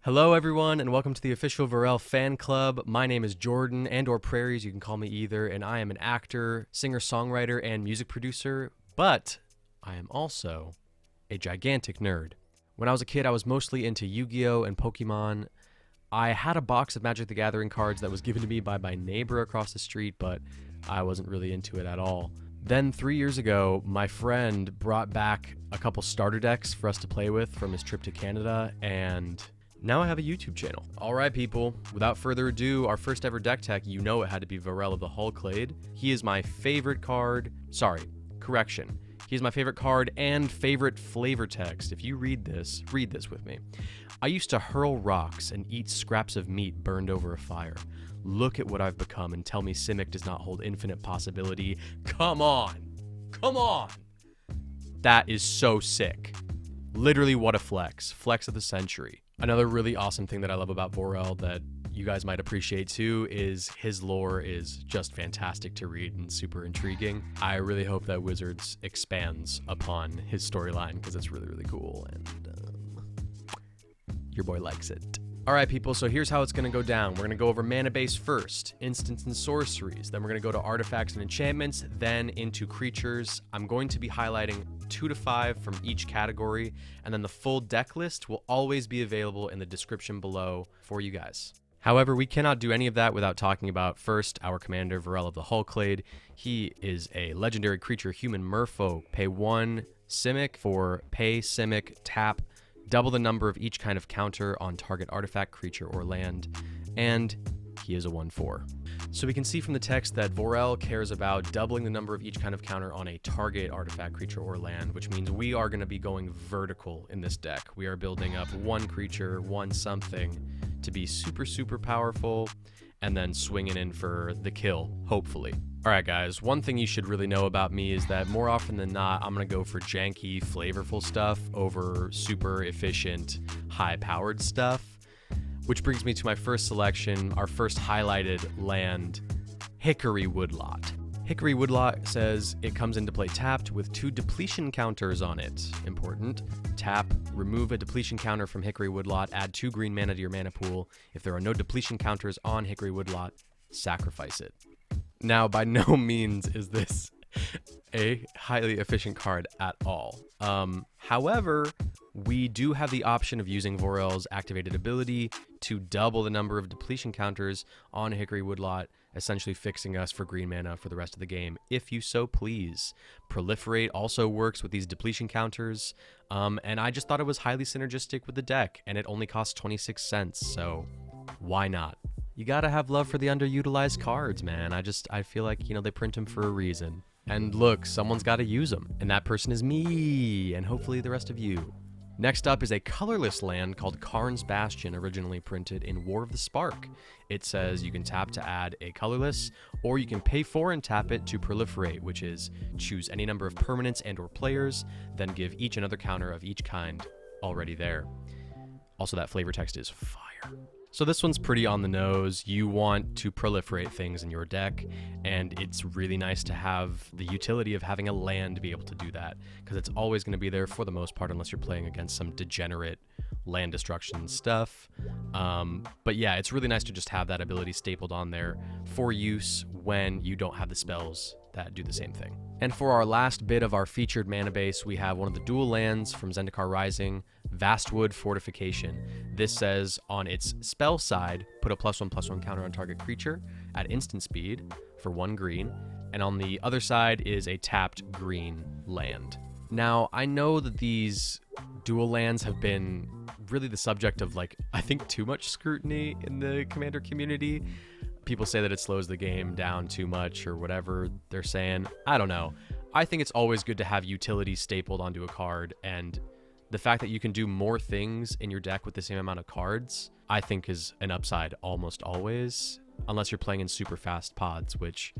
Hello everyone and welcome to the official Vorel fan club. My name is Jordan and or Prairies, you can call me either, and I am an actor, singer-songwriter, and music producer, but I am also a gigantic nerd. When I was a kid, I was mostly into Yu-Gi-Oh! And Pokemon. I had a box of Magic the Gathering cards that was given to me by my neighbor across the street, but I wasn't really into it at all. Then 3 years ago, my friend brought back a couple starter decks for us to play with from his trip to Canada, and now I have a YouTube channel. All right, people, without further ado, our first ever deck tech, you know it had to be Vorel of the Clade. He is my favorite card. Sorry, correction. He is my favorite card and favorite flavor text. If you read this with me. I used to hurl rocks and eat scraps of meat burned over a fire. Look at what I've become and tell me Simic does not hold infinite possibility. Come on. Come on. That is so sick. Literally, what a flex. Flex of the century. Another really awesome thing that I love about Vorel that you guys might appreciate too is his lore is just fantastic to read and super intriguing. I really hope that Wizards expands upon his storyline because it's really, really cool and your boy likes it. All right, people, so here's how it's going to go down. We're going to go over mana base first, instants and sorceries. Then we're going to go to artifacts and enchantments, then into creatures. I'm going to be highlighting 2 to 5 from each category, and then the full deck list will always be available in the description below for you guys. However, we cannot do any of that without talking about, first, our commander, Vorel of the Clade. He is a legendary creature, human merfolk. Pay 1 Simic for pay Simic, tap, double the number of each kind of counter on target artifact, creature, or land, and he is a 1/4. So we can see from the text that Vorel cares about doubling the number of each kind of counter on a target artifact, creature, or land, which means we are going to be going vertical in this deck. We are building up one creature, one something to be super, super powerful, and then swinging in for the kill, hopefully. All right, guys, one thing you should really know about me is that more often than not, I'm going to go for janky, flavorful stuff over super efficient, high-powered stuff. Which brings me to my first selection, our first highlighted land, Hickory Woodlot. Hickory Woodlot says it comes into play tapped with 2 depletion counters on it. Important. Tap, remove a depletion counter from Hickory Woodlot, add 2 green mana to your mana pool. If there are no depletion counters on Hickory Woodlot, sacrifice it. Now, by no means is this a highly efficient card at all. However, we do have the option of using Vorel's activated ability to double the number of depletion counters on Hickory Woodlot, essentially fixing us for green mana for the rest of the game, if you so please. Proliferate also works with these depletion counters, and I just thought it was highly synergistic with the deck, and it only costs 26 cents, so why not? You gotta have love for the underutilized cards, man. I feel like, they print them for a reason. And look, someone's gotta use them, and that person is me, and hopefully the rest of you. Next up is a colorless land called Karn's Bastion, originally printed in War of the Spark. It says you can tap to add a colorless, or you can pay 4 and tap it to proliferate, which is choose any number of permanents and or players, then give each another counter of each kind already there. Also, that flavor text is fire. So this one's pretty on the nose. You want to proliferate things in your deck, and it's really nice to have the utility of having a land to be able to do that, because it's always going to be there for the most part unless you're playing against some degenerate land destruction stuff. But yeah, it's really nice to just have that ability stapled on there for use when you don't have the spells that do the same thing. And for our last bit of our featured mana base, we have one of the dual lands from Zendikar Rising, Vastwood Fortification. This says on its spell side, put a +1/+1 counter on target creature at instant speed for 1 green, and on the other side is a tapped green land. Now, I know that these dual lands have been really the subject of, I think too much scrutiny in the Commander community. People say that it slows the game down too much or whatever they're saying. I don't know. I think it's always good to have utility stapled onto a card, and the fact that you can do more things in your deck with the same amount of cards, I think is an upside almost always, unless you're playing in super fast pods, which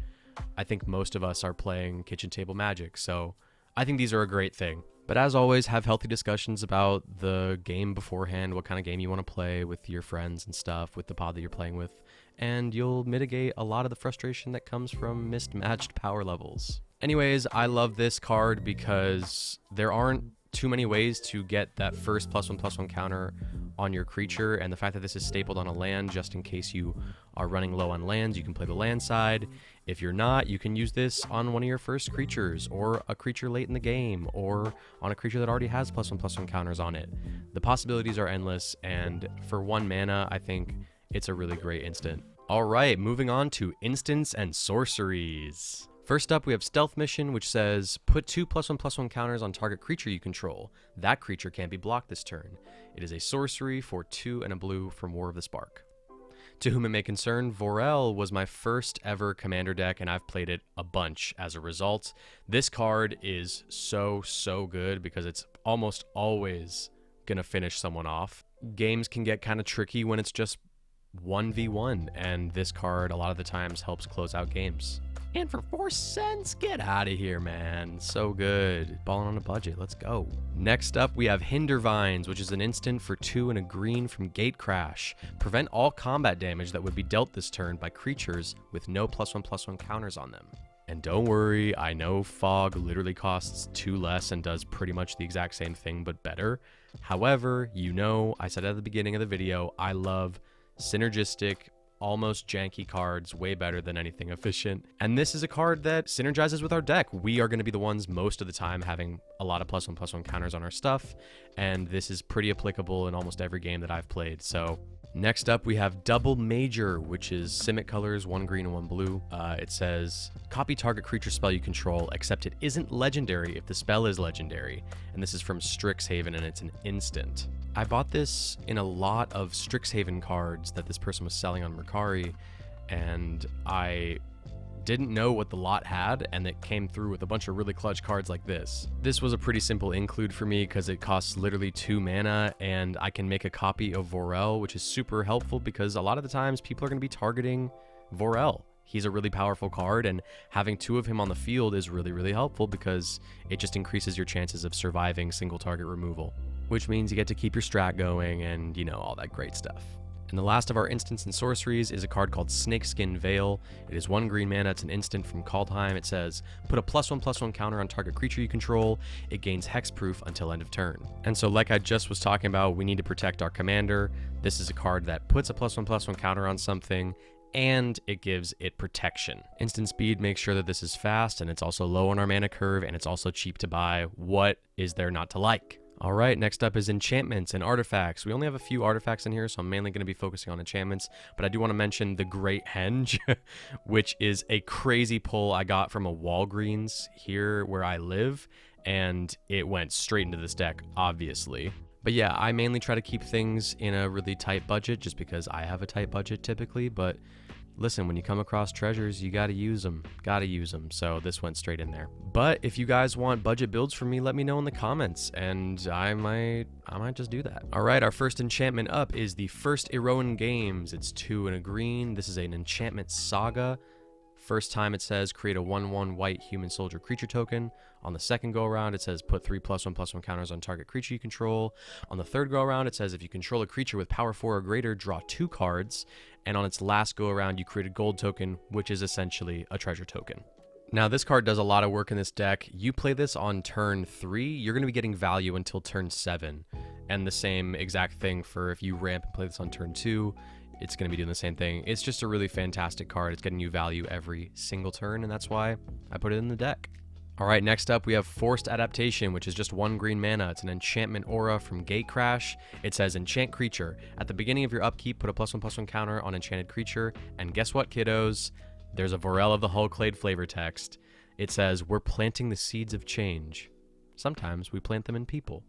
I think most of us are playing kitchen table Magic, so I think these are a great thing. But as always, have healthy discussions about the game beforehand, what kind of game you want to play with your friends and stuff, with the pod that you're playing with, and you'll mitigate a lot of the frustration that comes from mismatched power levels. Anyways, I love this card because there aren't too many ways to get that first +1/+1 counter on your creature, and the fact that this is stapled on a land, just in case you are running low on lands, you can play the land side. If you're not, you can use this on one of your first creatures, or a creature late in the game, or on a creature that already has +1/+1 counters on it. The possibilities are endless, and for 1 mana, I think it's a really great instant. All right, moving on to instants and sorceries. First up, we have Stealth Mission, which says, put 2 +1/+1 counters on target creature you control. That creature can't be blocked this turn. It is a sorcery for 2 and a blue from War of the Spark. To whom it may concern, Vorel was my first ever commander deck, and I've played it a bunch as a result. This card is so good because it's almost always gonna finish someone off. Games can get kind of tricky when it's just 1v1, and this card a lot of the times helps close out games. And for 4 cents, get out of here, man. So good. Balling on a budget. Let's go. Next up, we have Hindervines, which is an instant for 2 and a green from Gatecrash. Prevent all combat damage that would be dealt this turn by creatures with no +1/+1 counters on them. And don't worry, I know Fog literally costs 2 less and does pretty much the exact same thing, but better. However, you know, I said at the beginning of the video, I love synergistic, almost janky cards way better than anything efficient. And this is a card that synergizes with our deck. We are going to be the ones most of the time having a lot of +1/+1 counters on our stuff. And this is pretty applicable in almost every game that I've played. So next up, we have Double Major, which is Simic colors, 1 green and 1 blue. It says, copy target creature spell you control, except it isn't legendary if the spell is legendary. And this is from Strixhaven, and it's an instant. I bought this in a lot of Strixhaven cards that this person was selling on Mercari, and I didn't know what the lot had, and it came through with a bunch of really clutch cards like this. This was a pretty simple include for me because it costs literally 2 mana, and I can make a copy of Vorel, which is super helpful because a lot of the times people are going to be targeting Vorel. He's a really powerful card, and having 2 of him on the field is really helpful because it just increases your chances of surviving single target removal, which means you get to keep your strat going and, you know, all that great stuff. And the last of our instants and sorceries is a card called Snakeskin Veil. It is 1 green mana. It's an instant from Kaldheim. It says, put a +1/+1 counter on target creature you control. It gains hexproof until end of turn. And so like I just was talking about, we need to protect our commander. This is a card that puts a +1/+1 counter on something, and it gives it protection. Instant speed makes sure that this is fast, and it's also low on our mana curve, and it's also cheap to buy. What is there not to like? All right, next up is enchantments and artifacts. We only have a few artifacts in here, so I'm mainly going to be focusing on enchantments, but I do want to mention the Great Henge, which is a crazy pull I got from a Walgreens here where I live, and it went straight into this deck, obviously. But yeah, I mainly try to keep things in a really tight budget just because I have a tight budget typically, but listen, when you come across treasures, you gotta use them. So this went straight in there. But if you guys want budget builds from me, let me know in the comments, and I might just do that. All right, our first enchantment up is the First Eroan Games. It's 2 and a green. This is an enchantment saga. First time it says create a 1/1 white human soldier creature token. On the second go around, it says put 3 +1/+1 counters on target creature you control. On the third go around, it says if you control a creature with power 4 or greater, draw 2 cards. And on its last go around, you create a gold token, which is essentially a treasure token. Now, this card does a lot of work in this deck. You play this on turn 3, you're going to be getting value until turn 7. And the same exact thing for if you ramp and play this on turn 2, it's going to be doing the same thing. It's just a really fantastic card. It's getting you value every single turn, and that's why I put it in the deck. All right, next up we have Forced Adaptation, which is just 1 green mana. It's an enchantment aura from Gatecrash. It says enchant creature. At the beginning of your upkeep, put a +1/+1 counter on enchanted creature. And guess what, kiddos? There's a Vorel of the Hull Clade flavor text. It says, we're planting the seeds of change. Sometimes we plant them in people.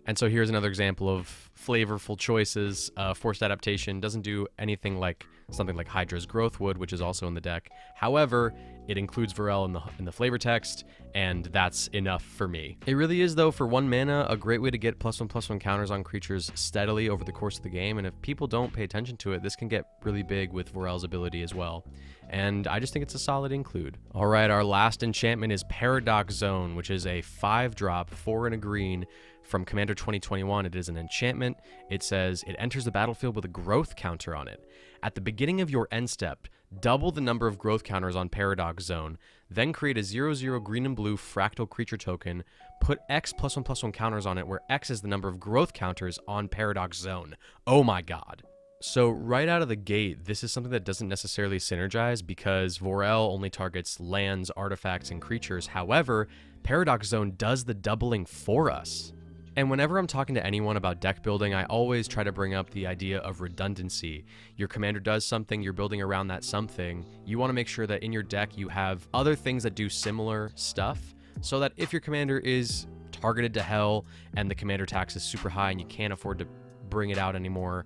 And so here's another example of flavorful choices. Forced Adaptation doesn't do anything like something like Hydra's Growth Wood, which is also in the deck. However, it includes Vorel in the flavor text, and that's enough for me. It really is, though, for 1 mana, a great way to get +1/+1 counters on creatures steadily over the course of the game, and if people don't pay attention to it, this can get really big with Vorel's ability as well. And I just think it's a solid include. All right, our last enchantment is Paradox Zone, which is a 5-drop, 4 and a green, from Commander 2021. It is an enchantment. It says it enters the battlefield with a growth counter on it. At the beginning of your end step, double the number of growth counters on Paradox Zone, then create a 0/0 green and blue fractal creature token, put X +1/+1 counters on it, where X is the number of growth counters on Paradox Zone. Oh my god. So right out of the gate, this is something that doesn't necessarily synergize because Vorel only targets lands, artifacts, and creatures. However, Paradox Zone does the doubling for us. And whenever I'm talking to anyone about deck building, I always try to bring up the idea of redundancy. Your commander does something, you're building around that something. You want to make sure that in your deck you have other things that do similar stuff, so that if your commander is targeted to hell and the commander tax is super high and you can't afford to bring it out anymore,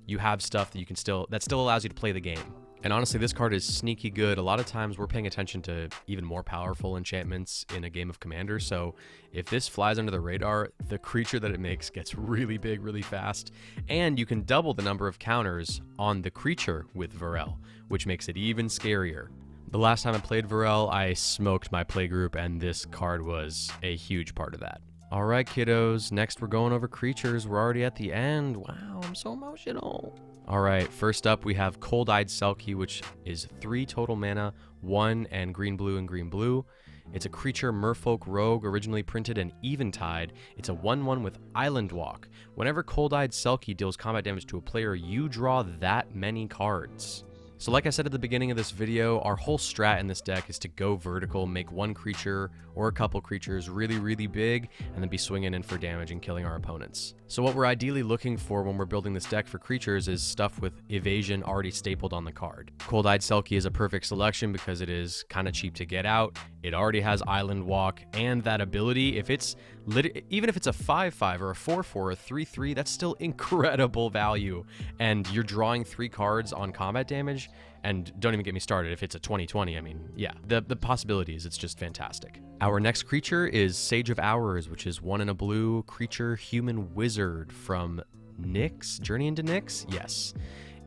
you have stuff that you can still allows you to play the game. And honestly, this card is sneaky good. A lot of times we're paying attention to even more powerful enchantments in a game of Commander, so if this flies under the radar, the creature that it makes gets really big really fast, and you can double the number of counters on the creature with Vorel, which makes it even scarier. The last time I played Vorel, I smoked my playgroup, and this card was a huge part of that. All right, kiddos, next we're going over creatures. We're already at the end. Wow, I'm so emotional. All right, first up we have Cold-Eyed Selkie, which is 3 total mana, 1 and green-blue and green-blue. It's a creature merfolk rogue, originally printed and eventide. It's a 1/1 with Island Walk. Whenever Cold-Eyed Selkie deals combat damage to a player, you draw that many cards. So like I said at the beginning of this video, our whole strat in this deck is to go vertical, make one creature or a couple creatures really big, and then be swinging in for damage and killing our opponents. So what we're ideally looking for when we're building this deck for creatures is stuff with evasion already stapled on the card. Cold-Eyed Selkie is a perfect selection because it is kind of cheap to get out. It already has Island Walk and that ability. If it's even if it's a 5/5 or a 4/4 or a 3/3, that's still incredible value. And you're drawing 3 cards on combat damage, and don't even get me started if it's a 20/20. I mean, yeah, the possibilities, it's just fantastic. Our next creature is Sage of Hours, which is 1 and a blue creature human wizard from Nyx, Journey into Nyx? Yes.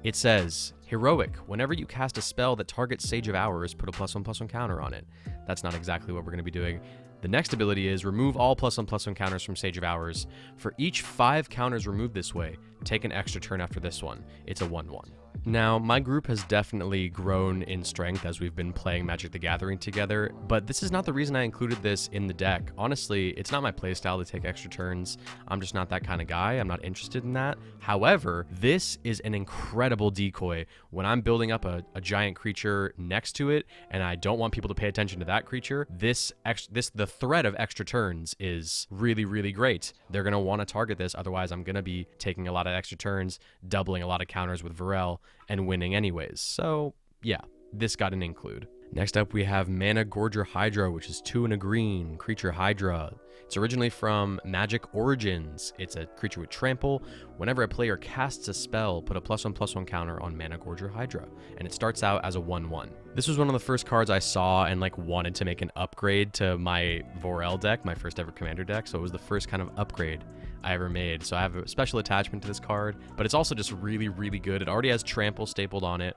It says, heroic, whenever you cast a spell that targets Sage of Hours, put a +1/+1 counter on it. That's not exactly what we're going to be doing. The next ability is remove all +1/+1 counters from Sage of Hours. For each 5 counters removed this way, take an extra turn after this one. It's a 1/1. Now, my group has definitely grown in strength as we've been playing Magic the Gathering together, but this is not the reason I included this in the deck. Honestly, it's not my playstyle to take extra turns. I'm just not that kind of guy. I'm not interested in that. However, this is an incredible decoy. When I'm building up a giant creature next to it, and I don't want people to pay attention to that creature, the threat of extra turns is really great. They're going to want to target this, otherwise I'm going to be taking a lot of extra turns, doubling a lot of counters with Vorel, and winning anyways. So yeah, this got an include. Next up we have Mana Gorger Hydra, which is 2 and a green creature Hydra. It's originally from Magic Origins. It's a creature with trample. Whenever a player casts a spell, put a +1/+1 counter on Mana Gorger Hydra, and it starts out as a 1/1. This was one of the first cards I saw and wanted to make an upgrade to my Vorel deck, my first ever commander deck, so it was the first kind of upgrade I ever made. So I have a special attachment to this card, but it's also just really good. It already has trample stapled on it.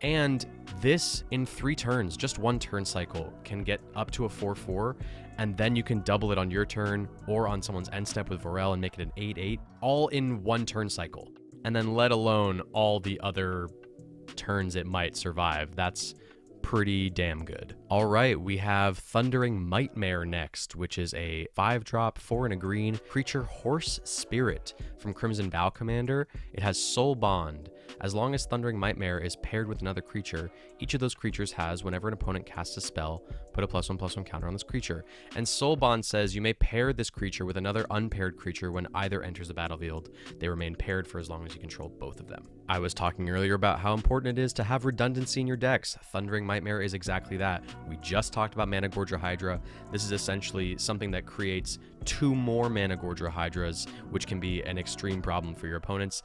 And this, in 3 turns, just 1 turn cycle, can get up to a 4/4, and then you can double it on your turn or on someone's end step with Vorel and make it an 8/8, all in 1 turn cycle. And then let alone all the other turns it might survive. That's pretty damn good. All right, we have Thundering Mightmare next, which is a 5-drop, 4 and a green creature horse spirit from Crimson Bow Commander. It has Soul Bond. As long as Thundering Mightmare is paired with another creature, each of those creatures has, whenever an opponent casts a spell, put a +1/+1 counter on this creature. And Soul Bond says you may pair this creature with another unpaired creature when either enters the battlefield. They remain paired for as long as you control both of them. I was talking earlier about how important it is to have redundancy in your decks. Thundering Mightmare is exactly that. We just talked about Mana Gorger Hydra. This is essentially something that creates 2 more Mana Gorger Hydras, which can be an extreme problem for your opponents.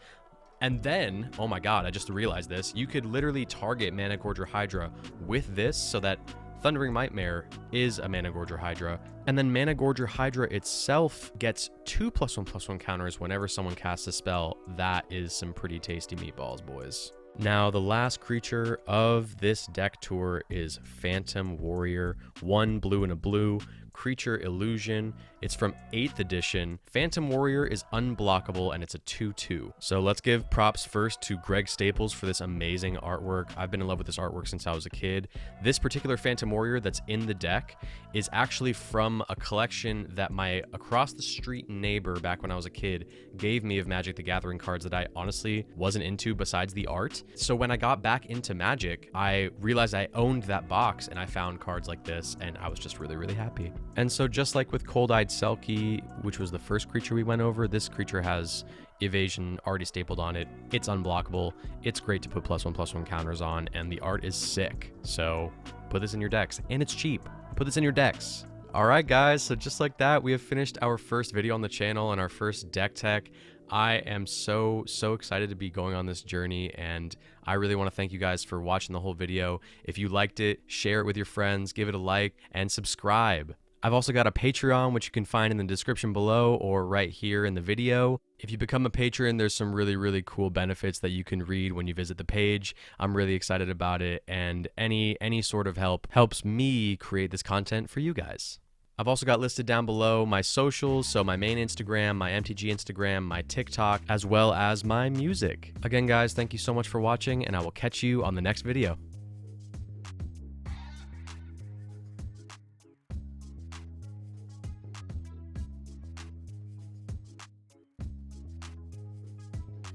And then, oh my god, I just realized this, you could literally target Mana Gorger Hydra with this so that Thundering Mightmare is a Mana Gorger Hydra, and then Mana Gorger Hydra itself gets 2 +1/+1 counters whenever someone casts a spell. That is some pretty tasty meatballs, boys. Now, the last creature of this deck tour is Phantom Warrior, 1 blue and a blue, Creature Illusion. It's from 8th edition. Phantom Warrior is unblockable, and it's a 2/2. So let's give props first to Greg Staples for this amazing artwork. I've been in love with this artwork since I was a kid. This particular Phantom Warrior that's in the deck is actually from a collection that my across the street neighbor back when I was a kid gave me of Magic the Gathering cards that I honestly wasn't into besides the art. So when I got back into Magic, I realized I owned that box and I found cards like this, and I was just really, really happy. And so just like with Cold-Eyed Selkie, which was the first creature we went over, this creature has evasion already stapled on it. It's unblockable. It's great to put +1/+1 counters on, and the art is sick. So put this in your decks, and it's cheap. Put this in your decks. All right, guys, so just like that, we have finished our first video on the channel and our first deck tech. I am so excited to be going on this journey, and I really want to thank you guys for watching the whole video. If you liked it, share it with your friends, give it a like, and subscribe. I've also got a Patreon, which you can find in the description below or right here in the video. If you become a patron, there's some really cool benefits that you can read when you visit the page. I'm really excited about it, and any sort of help helps me create this content for you guys. I've also got listed down below my socials, so my main Instagram, my MTG Instagram, my TikTok, as well as my music. Again, guys, thank you so much for watching, and I will catch you on the next video.